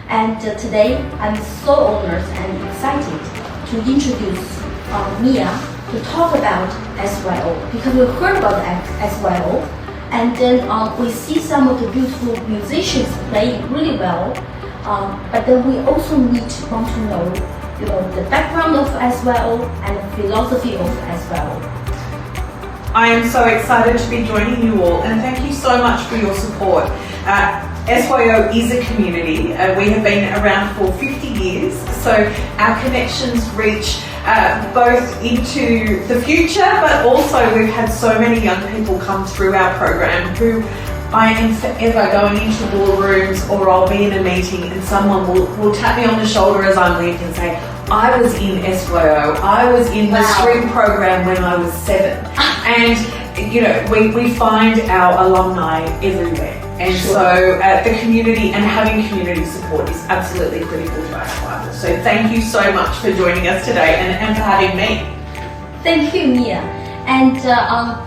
And today I'm so honored and excited to introduce Mia to talk about SYO, because we heard about SYO, and then we see some of the beautiful musicians playing really well, but then we also want to know, the background of SYO and the philosophy of SYO. I am so excited to be joining you all, and thank you so much for your support. SYO is a community. We have been around for 50 years, so our connections reach both into the future, but also we've had so many young people come through our program who I am forever going into ballrooms, or I'll be in a meeting and someone will tap me on the shoulder as I'm leaving and say, I was in SYO, I was in the string program when I was 7. And we find our alumni everywhere. And so the community and having community support is absolutely critical to our survival. So thank you so much for joining us today and for having me. Thank you, Mia. And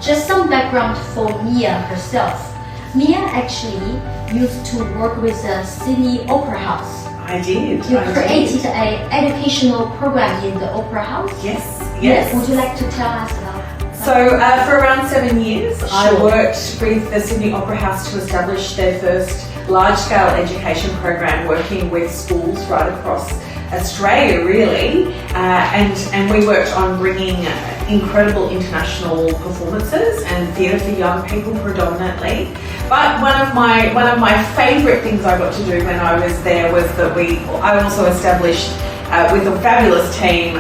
just some background for Mia herself. Mia actually used to work with the Sydney Opera House. I did. You created an educational program in the Opera House? Yes. Would you like to tell us about? So for around 7 years, I worked with the Sydney Opera House to establish their first large-scale education program, working with schools right across Australia, really, and we worked on bringing incredible international performances and theatre for young people predominantly. But one of my favourite things I got to do when I was there was that I also established with a fabulous team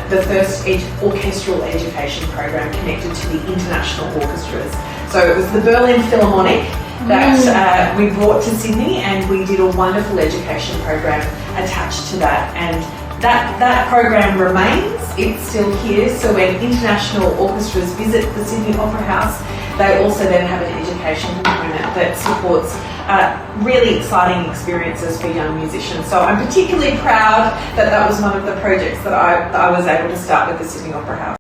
the first orchestral education program connected to the international orchestras. So it was the Berlin Philharmonic that we brought to Sydney, and we did a wonderful education program attached to that. And that program remains. It's still here. So when international orchestras visit the Sydney Opera House, they also then have an education component that supports really exciting experiences for young musicians. So I'm particularly proud that that was one of the projects that I was able to start with the Sydney Opera House.